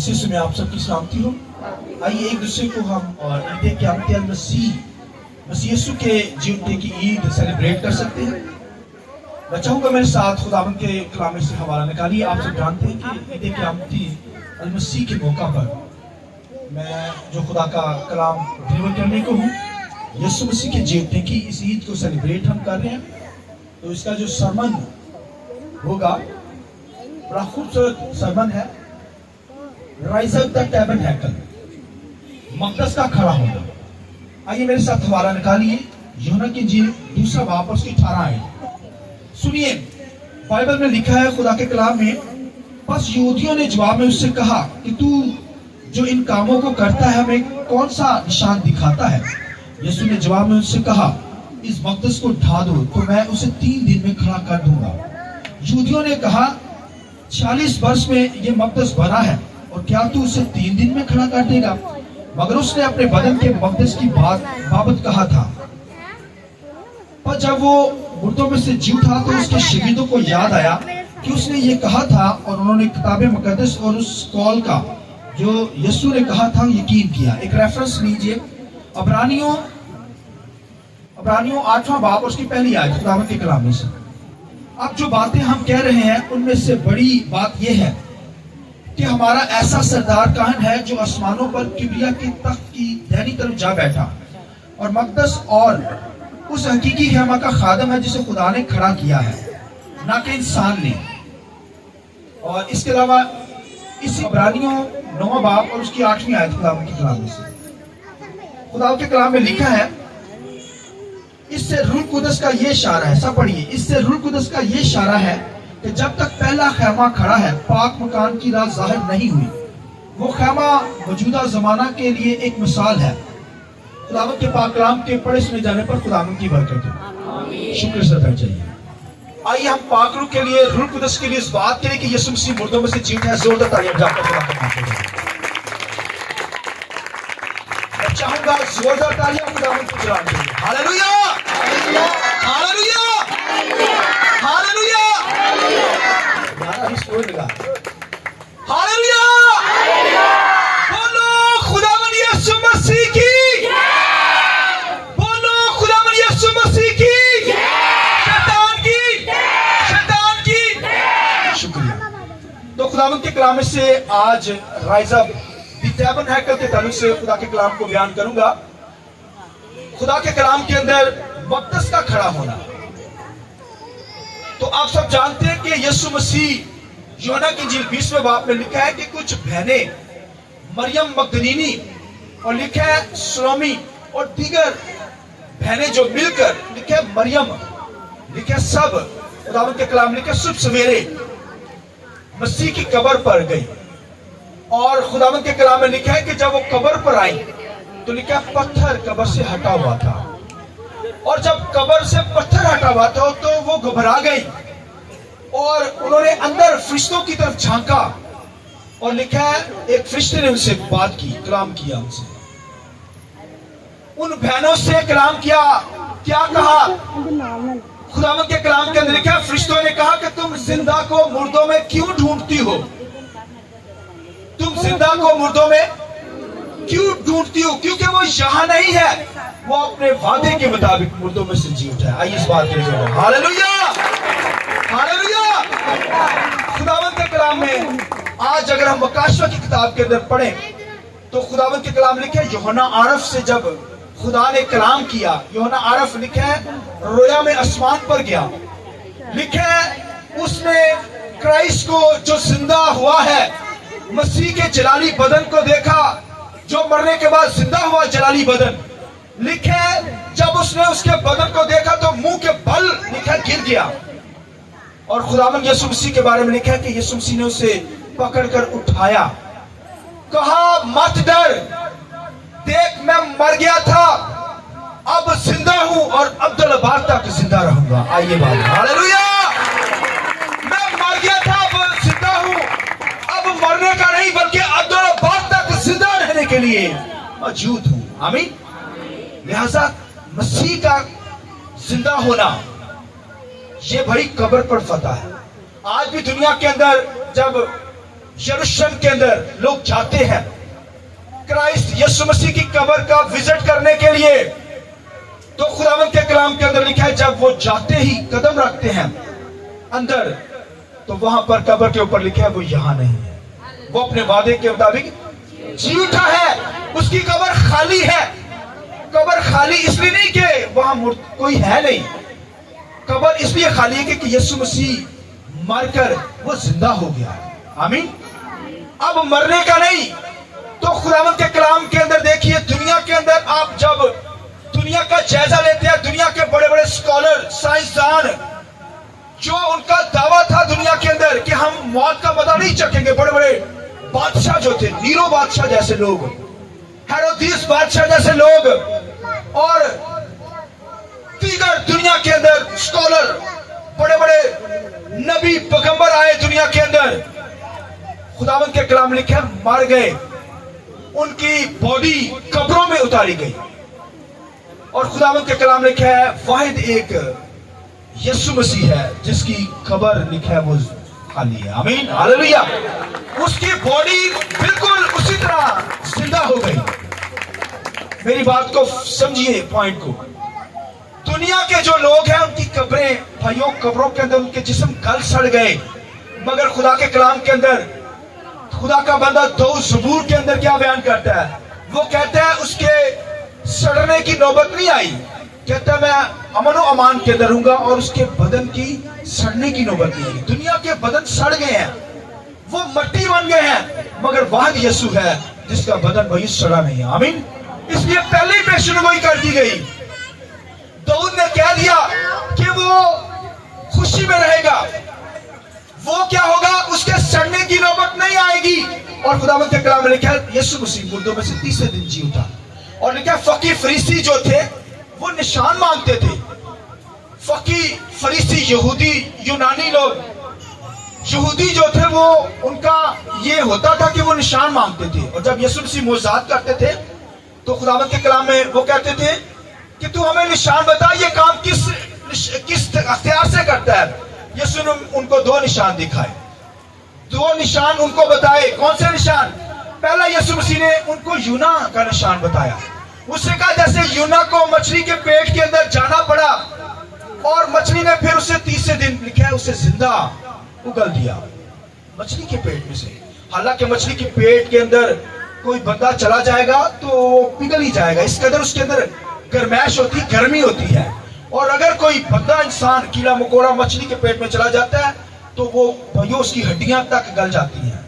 इसी से मैं आप सबकी सलामती हूँ। आइए एक दूसरे को हम और ईद क़यामत मसीह यीशु के जीवते की ईद सेलिब्रेट कर सकते हैं। मैं चाहूँगा मेरे साथ खुदावंद के कलाम से हवाला निकालिए। आप सब जानते हैं कि ईद क़यामत मसीह के मौका पर मैं जो खुदा का कलाम डिलीवर करने को हूँ, यीशु मसीह के जीवते की इस ईद को सेलिब्रेट हम कर रहे हैं। तो इसका जो सरमन होगा बड़ा खूबसूरत सरमन है, राइज अप द टैबरनैकल, मक़दस का खड़ा होना। आइए मेरे साथ हवाला निकालिए, यूहन्ना की इंजील 2 बाब और उसकी 18 आयत सुनिए। बाइबल में लिखा है खुदा के कलाम में, बस यहूदियों ने जवाब में उससे कहा कि तू जो इन कामों को करता है हमें कौन सा निशान दिखाता है। यीशु ने जवाब में उससे कहा, इस मक़दस को ढा दो तो मैं उसे 3 दिन में खड़ा कर दूंगा। यहूदियों ने कहा, 40 वर्ष में ये मक़दस बना है और क्या तू उसे 3 दिन में खड़ा कर देगा। मगर उसने अपने बदन के मक़दस की बाबत कहा था। पर जब वो मुर्दों में से जी उठा तो उसके शहीदों को याद आया कि उसने ये कहा था, और उन्होंने किताब मुक़द्दस और उस कौल का जो यीशु ने कहा था यकीन किया। एक रेफरेंस लीजिए, अब्रानियों 8वां बाब उसकी पहली आयत खुदावंद के कलाम में से। अब जो बातें हम कह रहे हैं उनमें से बड़ी बात यह है कि हमारा ऐसा सरदार काहन है जो आसमानों पर किबरिया के तख्त की दाहिनी तरफ जा बैठा और मक़दस और उस हकीकी खेमा का खादम है जिसे खुदा ने खड़ा किया है, ना कि इंसान ने। और इसके अलावा इस इब्रानियों 9वां बाब और उसकी 8वीं आयत खुदावंद के कलाम में से, खुदा के कलाम में लिखा है, इससे रूह कुदस का ये इशारा है, सब पढ़िए, इससे रूह कुदस का ये इशारा है कि जब तक पहला खैमा खड़ा है पाक मकान की रात जाहिर नहीं हुई। वो खैमा मौजूदा जमाना के लिए एक मिसाल है। खुदावंद के पाक कलाम के पढ़े सुने जाने पर खुदावंद की बरकत हो। शुक्र से बैठ जाइए। आइए हम पाक रूह के लिए, रूह कुदस के लिए, इस बात के लिए कि यीशु मसीह मुर्दों में से जी उठा है, जोरदार तालियां बजाकर खुदा का नाम करें। मैं चाहूंगा जोरदार तालियां खुदावंद को बजाने के लिए। Hallelujah, hallelujah, hallelujah. यार अभी स्कोर लगा। हालेलुया, बोलो खुदावंद यीशु मसीह की, बोलो खुदावंद यीशु मसीह की, शैतान की शुक्रिया। तो खुदावंद के कलाम से आज राइज अप द टैबरनैकल के ताल्लुक से खुदा के कलाम को बयान करूंगा। खुदा के कलाम के अंदर मक़दस का खड़ा होना। तो आप सब जानते हैं कि यीशु मसीह यूहन्ना की इंजील 20वें बाब में लिखा है कि कुछ बहनें मरियम मगदलीनी और लिखा है सलोमी और दीगर बहनें जो मिलकर, लिखा है मरियम, लिखा है सब, खुदावंद के कलाम लिखा है सुबह सवेरे मसीह की कब्र पर गई। और खुदावंद के कलाम में लिखा है कि जब वो कब्र पर आई तो लिखा है पत्थर कब्र से हटा हुआ था, और जब कब्र से पत्थर हटा हुआ था तो वो घबरा गई और उन्होंने अंदर फरिश्तों की तरफ झांका और लिखा है एक फरिश्ते ने उनसे बात की, कलाम किया उनसे, उन बहनों से कलाम किया। क्या कहा? खुदावंद के कलाम के अंदर लिखा है फरिश्तों ने कहा कि तुम जिंदा को मुर्दों में क्यों ढूंढती हो, तुम जिंदा को मुर्दों में क्यों ढूंढती हो, क्योंकि वो यहां नहीं है, वो अपने वादे के मुताबिक मुर्दों में से जी उठा है। आइए इस बात के लिए हालेलुया, हालेलुया। खुदावंद के कलाम में आज अगर हम मकाशवा की किताब के अंदर पढ़ें तो खुदावंद के कलाम लिखे यूहन्ना आरफ से जब खुदा ने कलाम किया, यूहन्ना आरफ लिखे रोया में आसमान पर गया, लिखे उसने क्राइस्ट को जो जिंदा हुआ है, मसीह के जलाली बदन को देखा, जो मरने के बाद जिंदा हुआ जलाली बदन, लिखे जब उसने उसके बदन को देखा तो मुंह के बल लिखा गिर गया। और खुदावंद यीशु मसीह के बारे में लिखा है कि यीशु मसीह ने उसे पकड़कर उठाया, कहा मत डर, देख मैं मर गया था, अब जिंदा हूं और अब्दुल अबाद तक जिंदा रहूंगा। आइए बात, हालेलुया। मैं मर गया था, अब जिंदा हूं, अब मरने का नहीं बल्कि अब्दुल अबाद तक जिंदा रहने के लिए मौजूद हूं। आमीन। लिहाजा मसीह का जिंदा होना ये बड़ी कब्र पर फतह है। आज भी दुनिया के अंदर जब यरूशलेम के अंदर लोग जाते हैं क्राइस्ट यीशु मसीह की कब्र का विजिट करने के लिए, तो खुदावंद के कलाम के अंदर लिखा है जब वो जाते ही कदम रखते हैं अंदर, तो वहां पर कब्र के ऊपर लिखा है वो यहां नहीं है, वो अपने वादे के मुताबिक जी उठा है, उसकी कब्र खाली है। कब्र खाली इसलिए नहीं कि वहां कोई है नहीं, कब्र इसलिए खाली है कि यीशु मसीह मरकर वो जिंदा हो गया। आमीन। अब मरने का नहीं। तो खुदावंद के कलाम के अंदर देखिए, दुनिया के अंदर आप जब दुनिया का जायजा लेते हैं, दुनिया के बड़े बड़े स्कॉलर, साइंसदान, जो उनका दावा था दुनिया के अंदर कि हम मौत का मजा नहीं चखेंगे, बड़े बड़े बादशाह जो थे, नीरो बादशाह जैसे लोग, हेरोदिस बादशाह जैसे लोग, और दीगर दुनिया के अंदर स्कॉलर, बड़े बड़े नबी पैगंबर आए दुनिया के अंदर, खुदावंद के कलाम लिखे मर गए, उनकी बॉडी कब्रों में उतारी गई, और खुदावंद के कलाम लिखा है वाहिद एक यीशु मसीह है जिसकी कब्र लिखा है वो खाली है। आमीन, हालेलुया। उसकी बॉडी बिल्कुल उसी तरह जिंदा हो गई। मेरी बात को समझिए, पॉइंट को। दुनिया के जो लोग हैं उनकी कब्रें, भाइयों, कब्रों के अंदर उनके जिस्म गल सड़ गए, मगर खुदा के कलाम के अंदर खुदा का बंदा दाऊद ज़बूर के अंदर क्या बयान करता है? वो कहता है उसके सड़ने की नौबत नहीं आई, कहता है मैं अमन और अमान के अंदर रहूंगा और उसके बदन की सड़ने की नौबत नहीं आई। दुनिया के बदन सड़ गए हैं, वो मट्टी बन गए हैं, मगर वाहिद यीशु है जिसका बदन वही सड़ा नहीं है। आमीन। इसलिए पहले ही पेशेनगोई कर दी गई। दाऊद ने कह दिया कि वो खुशी में रहेगा, वो क्या होगा, उसके सड़ने की नौबत नहीं आएगी। और खुदावंद के कलाम में लिखा है यीशु मसीह मुर्दों में से तीसरे दिन जी उठा। और लिखा फकीह फरीसी जो थे वो निशान मांगते थे। फकीह फरीसी यहूदी यूनानी लोग, यहूदी जो थे वो उनका ये होता था कि वो निशान मांगते थे, और जब यीशु मसीह मोजात करते थे तो खुदावंद के कलाम में वो कहते थे कि तू हमें निशान बता, ये काम किस अख्तियार से करता है। यीशु ने उनको दो निशान दिखाए, दो निशान उनको बताए। कौन से निशान? पहला यीशु मसीह ने उनको यूना का निशान बताया। उसने कहा जैसे यूना को मछली के पेट के अंदर जाना पड़ा और मछली ने फिर उसे तीसरे दिन लिखा है उसे जिंदा उगल दिया मछली के पेट में से। हालांकि मछली के पेट के अंदर कोई बंदा चला जाएगा तो वो पिघल ही जाएगा, इस कदर उसके अंदर गर्मैश होती, गर्मी होती है। और अगर कोई बंदा इंसान, कीड़ा मकोड़ा मछली के पेट में चला जाता है तो वो भाइयों उसकी हड्डियां तक गल जाती हैं।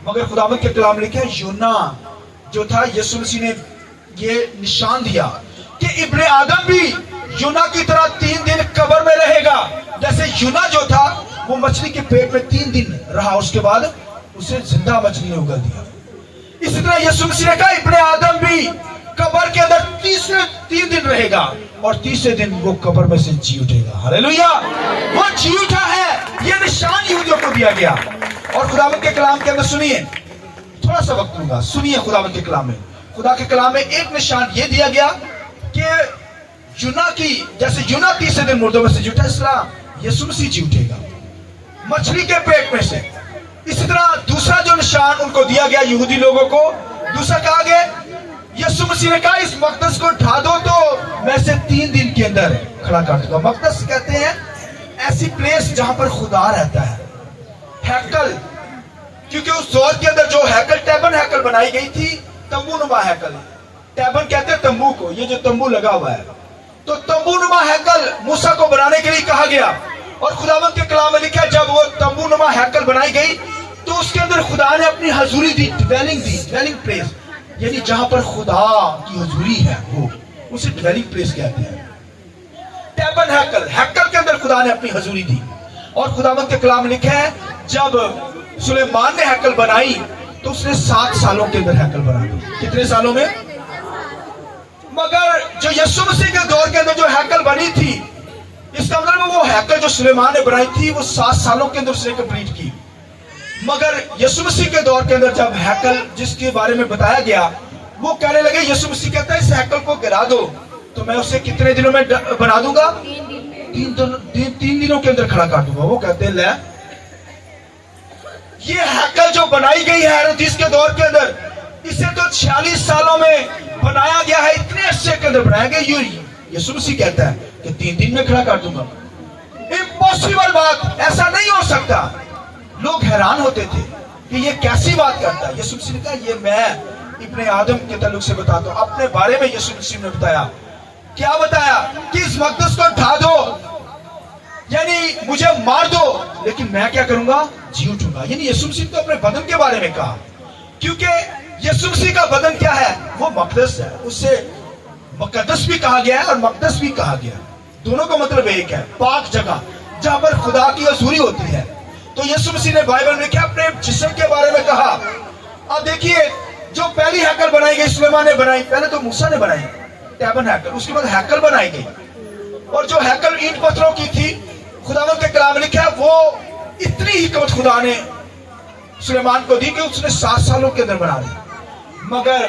मगर खुदावंद के कलाम लिखे यूना जो था, यीशु मसीह ने ये निशान दिया कि इब्ने आदम भी यूना की तरह 3 दिन कब्र में रहेगा। जैसे यूना जो था वो मछली के पेट में 3 दिन रहा, उसके बाद उसे जिंदा मछली ने उगल दिया। इसी तरह यीशु मसीह ने कहा इब्ने आदम भी कब्र के अंदर 3 दिन रहेगा और तीसरे दिन वो कब्र में से जी उठेगा। हालेलुया। वो जी उठा है, ये निशान यहूदियों को दिया गया। और खुदावंद के कलाम के अंदर सुनिए, थोड़ा सा वक्त लूंगा, सुनिए खुदावंद के कलाम में। खुदा के कलाम में एक निशान ये दिया गया कि यूना की, जैसे यूना तीसरे दिन मुर्दों में से जी उठा, इस तरह यीशु मसीह जी उठेगा मछली के पेट में से। इसी तरह दूसरा जो निशान उनको दिया गया यहूदी लोगों को, दूसरा कहा गया, यीशु मसीह ने कहा इस मकदस को ढा दो तो मैं इसे 3 दिन के अंदर खड़ा कर दूंगा। मकदस कहते हैं ऐसी प्लेस जहां पर खुदा रहता है, हैकल, क्योंकि उस दौर के अंदर जो हैकल, टैबन हैकल बनाई गई थी, तंबू नुमा हैकल, टैबन कहते हैं तंबू को, ये जो तंबू लगा हुआ है, तो तंबू नुमा हैकल मूसा को बनाने के लिए कहा गया। और खुदावंद के कलाम में लिखा है जब वो तंबू नुमा हैकल बनाई गई तो उसके अंदर खुदा ने अपनी हजूरी दी, ड्वेलिंग प्लेस, यानी जहां पर खुदा की हजूरी है वो उसे ड्वेलिंग प्लेस कहते हैं। टैबन हैकल, हैकल के अंदर खुदा ने अपनी हजूरी दी। और खुदावंद के कलाम में लिखा है जब सुलेमान ने हैकल बनाई तो उसने 7 सालों के अंदर हैकल बना दी। कितने सालों में? मगर जो यीशु मसीह के दौर के अंदर जो हैकल बनी थी, इसका मतलब वो हैकल जो सुलेमान ने बनाई थी वो 7 सालों के अंदर उसने कंप्लीट की। मगर यीशु मसीह के दौर के अंदर जब हैकल जिसके बारे में बताया गया, वो कहने लगे, यीशु मसीह कहता है इस हैकल को गिरा दो तो मैं उसे कितने दिनों में बना दूंगा? 3 दिनों के अंदर खड़ा कर दूंगा। वो कहते हैं ले, ये हैकल जो बनाई गई है हेरोदिस के दौर के अंदर, इसे तो 46 सालों में बनाया गया है, इतने अरसे के अंदर बनाया गया। यीशु मसीह कहता है कि 3 दिन में खड़ा कर दूंगा। इम्पॉसिबल बात, ऐसा नहीं हो सकता। लोग हैरान होते थे कि ये कैसी बात करता है। यीशु मसीह ने कहा ये मैं इब्ने आदम के ताल्लुक से बताता हूं। अपने बारे में यीशु मसीह ने बताया, क्या बताया कि इस मकदस को ढा दो, यानी मुझे मार दो, लेकिन मैं क्या करूंगा, जी उठूंगा। यानी यीशु मसीह ने तो अपने बदन के बारे में कहा, क्योंकि यीशु मसीह का बदन क्या है, वो मकदस है। उससे मुकद्दस भी कहा गया है और मकदस भी कहा गया है, दोनों का मतलब एक है, पाक जगह जहां पर खुदा की हजूरी होती है। तो यीशु मसीह ने बाइबल में क्या अपने जिस्म के बारे में कहा। अब देखिए, जो पहली हैकल बनाई गई सुलेमान ने बनाई, पहले तो मूसा ने बनाई टैबन हैकल, उसके बाद हैकल बनाई गई, और जो हैकल ईंट पत्थरों की थी, खुदावंद के कलाम में लिखा है वो इतनी हिकमत खुदा ने सुलेमान को दी कि उसने 7 सालों के अंदर बना दी। मगर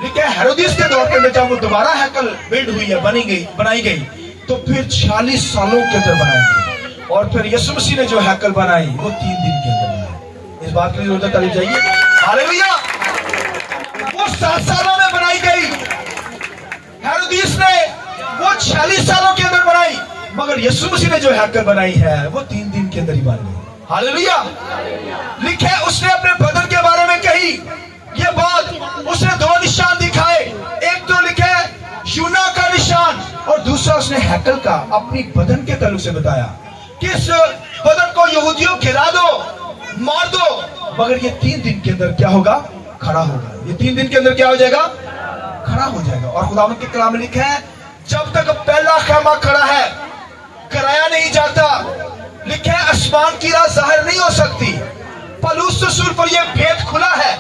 लिखा है हेरोदिस के दौर के अंदर जब वो दोबारा हैकल बिल्ड हुई है, बनाई गई, तो फिर 46 सालों के अंदर बनाई गई, और फिर यीशु मसीह ने जो हैकल बनाई वो 3 दिन के अंदर बनाई। इस बात के लिए रोजा तारीफ चाहिए, हालेलुया। वो 7 सालों में बनाई गई, हेरोदिस ने वो 46 सालों के अंदर बनाई, मगर यीशु मसीह ने जो हैकल बनाई है वो 3 दिन के अंदर ही बन गई। हालेलुया। लिखे उसने अपने बदन के बारे में कही ये बात, उसने 2 निशान दिखाए, एक तो लिखे यूना का निशान, और दूसरा उसने हैकल का अपनी बदन के ताल्लुक से बताया कि इस बदन को यहूदियों गिरा दो, मार दो, मगर ये 3 दिन के अंदर क्या होगा, खड़ा होगा। ये 3 दिन के अंदर क्या हो जाएगा, खड़ा हो जाएगा। और खुदावंद के कलाम में लिखा है जब तक पहला खैमा खड़ा है, कराया नहीं जाता। लिखा है आसमान की राह जाहिर नहीं हो सकती। पलूस रसूल पर यह भेद खुला है,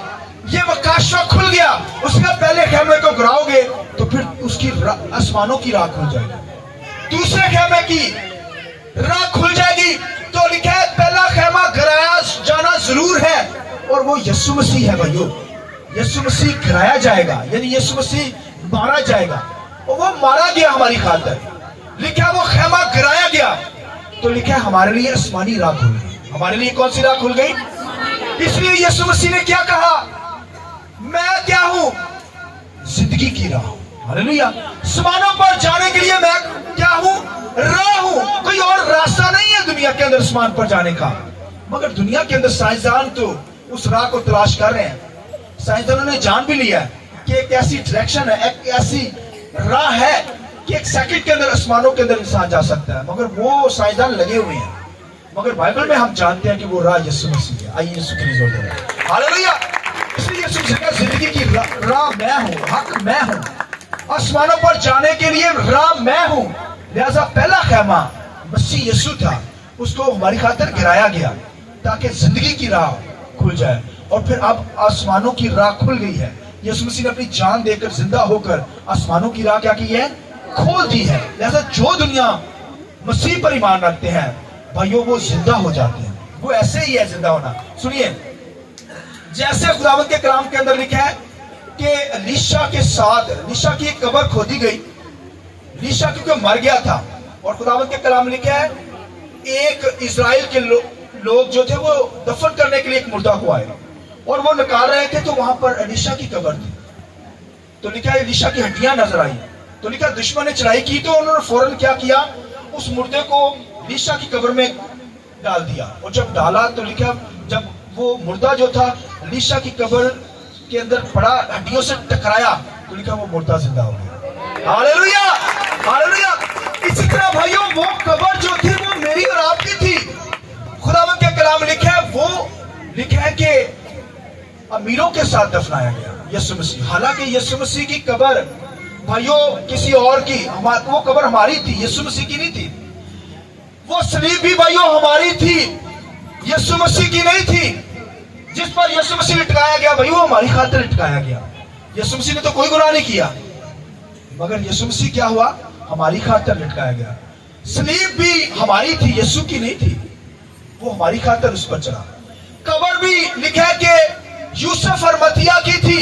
ये वकाशा खुल गया, उसके पहले खैमे को गिराओगे तो फिर उसकी आसमानों की राह खुल जाएगी, दूसरे खैमे की राह खुल जाएगी। तो लिखा है पहला खैमा गिराया जाना जरूर है, और वो यीशु मसीह है भाइयों। यीशु मसीह गिराया जाएगा, यानी यीशु मसीह मारा जाएगा, और वो मारा गया हमारी खातिर। लिखा वो खैमा गिराया गया, तो लिखा है हमारे लिए आसमानी राह खुल गई। हमारे लिए कौन सी राह खुल गई? इसलिए यीशु मसीह ने क्या कहा, मैं क्या हूं, जिंदगी की राह हूं। हालेलुया। आसमानों पर जाने के लिए मैं क्या हूं, राह हूं। कोई और रास्ता नहीं है दुनिया के अंदर आसमान पर जाने का, मगर दुनिया के अंदर साइंसदान तो उस राह को तलाश कर रहे हैं। साइंसदानों ने जान भी लिया कि एक ऐसी डायरेक्शन है, एक ऐसी राह है कि 1 सेकंड के अंदर आसमानों के अंदर इंसान जा सकता है, मगर वो साइंसदान लगे हुए हैं। मगर बाइबल में हम जानते हैं कि वो राह यीशु मसीह है। आइए यीशु की जोर दें, हालेलुया। इसलिए यीशु मसीह का जिंदगी की राह मैं हूं, हक मैं हूं, आसमानों पर जाने के लिए राह मैं हूं। लिहाजा पहला खैमा मसीह यीशु था, उसको हमारी खातिर गिराया गया ताकि जिंदगी की राह खुल जाए, और फिर अब आसमानों की राह खुल गई है। यीशु मसीह ने अपनी जान देकर जिंदा होकर आसमानों की राह क्या की है, खोल दी है। लिहाजा जो दुनिया मसीह पर ईमान रखते हैं भाइयों, वो जिंदा हो जाते हैं। वो ऐसे ही है जिंदा होना। सुनिए, जैसे खुदावंद के कलाम के अंदर लिखा है कि एलीशा के साथ एलीशा की एक कब्र खोदी गई। एलीशा क्योंकि मर गया था, और खुदावंद के कलाम में लिखा है एक इजराइल के लोग जो थे वो दफन करने के लिए एक मुर्दा को आए, और वो निकाल रहे थे, तो वहां पर एलीशा की कब्र थी। तो लिखा है एलीशा की हड्डियां नजर आई। तो लिखा दुश्मन ने चढ़ाई की, तो उन्होंने फौरन क्या किया, उस मुर्दे को एलीशा की कब्र में डाल दिया। और जब डाला तो लिखा जब वो मुर्दा जो था एलीशा की कब्र के अंदर पड़ा, हड्डियों से टकराया, तो लिखा वो मुर्दा जिंदा हो गया। Hallelujah, hallelujah. इसी तरह भाइयों वो कब्र जो थी वो मेरी और आपकी थी। खुदावंद के कलाम में लिखा है, वो लिखा है कि अमीरों के साथ दफनाया गया यीशु मसीह। हालांकि यीशु मसीह की कब्र भाइयों किसी और की, वो कब्र हमारी थी, यीशु मसीह की नहीं थी। वो सलीब भी भाइयों हमारी थी, यीशु मसीह की नहीं थी। जिस पर यीशु मसीह लटकाया गया भाई, वो हमारी खातिर लटकाया गया। यीशु मसीह ने तो कोई गुनाह नहीं किया, मगर यीशु मसीह क्या हुआ, हमारी खातिर लटकाया गया। सलीब भी हमारी थी, यीशु की नहीं थी, वो हमारी खातिर उस पर चढ़ा। कब्र भी लिखा है कि यूसुफ और मतिया की थी।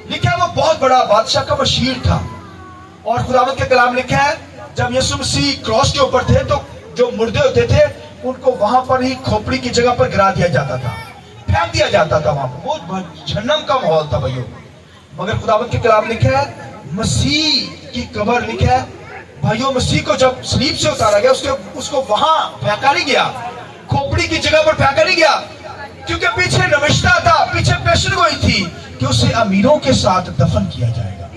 लिखा है वो बहुत बड़ा बादशाह का बशीर था। और खुदावंद के कलाम लिखा है जब यीशु मसीह क्रॉस के ऊपर थे, तो जो मुर्दे होते थे उनको वहां पर ही खोपड़ी की जगह पर गिरा दिया जाता था, फेंक दिया जाता था वहां पर, बहुत जहन्नम का माहौल था भाइयों। मगर खुदावंद के कलाम लिखा है मसीह की कब्र लिखा है भाइयों, मसीह को जब सलीब से उतारा गया उसको वहां फेंका नहीं गया, खोपड़ी की जगह पर फेंका नहीं गया, क्योंकि पीछे नविश्ता था, पीछे पेशन गोई थी कि उसे अमीरों के साथ दफन किया जाएगा।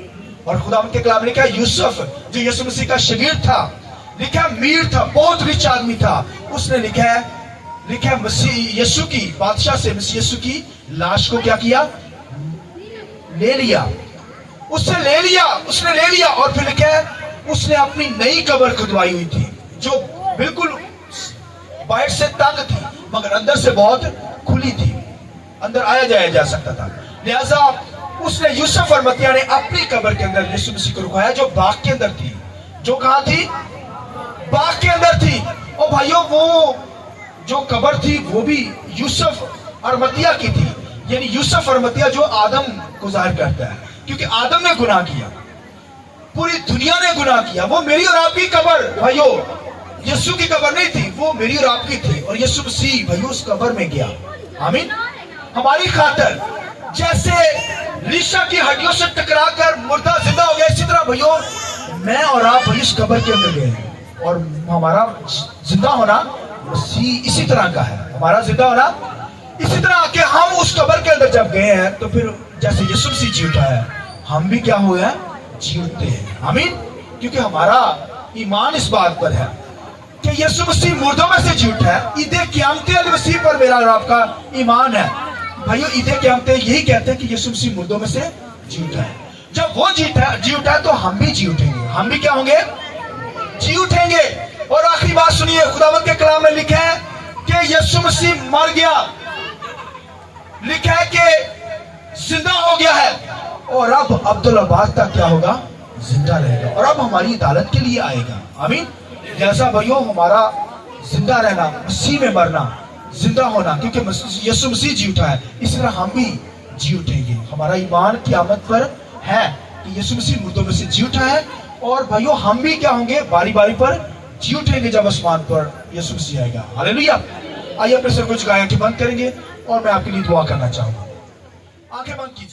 और खुदावंद के कलाम लिखा है यूसुफ जो यीशु मसीह का शागिर्द था, लिखा है अमीर था, बहुत रिच आदमी था, उसने लिखा है मसीह यीशु की बादशाह से मसीह यीशु की लाश को क्या किया, ले लिया, उससे ले लिया, उसने ले लिया। और फिर लिखा है उसने अपनी नई कब्र खुदवाई हुई थी जो बिल्कुल बाहर से तंग थी मगर अंदर से बहुत खुली थी, अंदर आया जाया जा सकता था। लिहाजा उसने यूसुफ और मतिया ने अपनी कब्र के अंदर यीशु मसीह को रुकाया जो बाग के अंदर थी, जो कहां थी, बाग के अंदर थी। और भाइयों वो जो कब्र थी वो भी यूसुफ और मतिया की थी, यानी यूसुफ और मतिया जो आदम को जाहिर करता है, क्योंकि आदम ने गुनाह किया, पूरी दुनिया ने गुनाह किया। वो मेरी और आपकी कब्र भाइयों, यीशु की कब्र नहीं थी, वो मेरी और आपकी थी। और यीशु मसीह भाइयों उस कब्र में गया, आमीन, हमारी खातिर। जैसे लीशा की हड्डियों से टकराकर मुर्दा जिंदा हो गया, इसी तरह भाइयों मैं और आप भाई इस कब्र के अंदर गए और हमारा जिंदा होना मसीह इसी तरह का है, हमारा जिंदा होना इसी तरह कि हम उस कब्र के अंदर जब गए हैं तो फिर जैसे यीशु मसीह जी उठा है हम भी क्या हुए हैं, जी उठते हैं, आमीन। क्योंकि हमारा ईमान इस बात पर है कि यीशु मसीह मुर्दों में से जी उठा है। ईदे क़यामत वाले मसीह पर मेरा और आपका ईमान है भाइयों। ईदे क़यामत यही कहते हैं कि यीशु मसीह मुर्दों में से जी उठा है। जब वो जी उठा है तो हम भी जी उठेंगे, हम भी क्या होंगे, जी उठेंगे। और आखिरी बात सुनिए, खुदावंद के कलाम में लिखा है कि यीशु मसीह मर गया, लिखा है कि जिंदा हो गया है और अब अब्दुल अब्बास तक क्या होगा, जिंदा रहेगा और अब हमारी अदालत के लिए आएगा, आमीन। जैसा भाइयों हमारा जिंदा रहना, मसीह में मरना, जिंदा होना, क्योंकि यीशु मसीह जी उठा है, इस तरह हम भी जी उठेंगे। हमारा ईमान क़यामत पर है कि यीशु मसीह मुर्दों में से जी उठा है और भाइयों हम भी क्या होंगे, बारी बारी पर जी उठेंगे जब आसमान पर यीशु मसीह आएगा। हालेलुया। आइए अपने सर को झुकाएं, आंखें बंद करेंगे और मैं आपके लिए दुआ करना चाहूंगा। आंखें बंद कीजिए।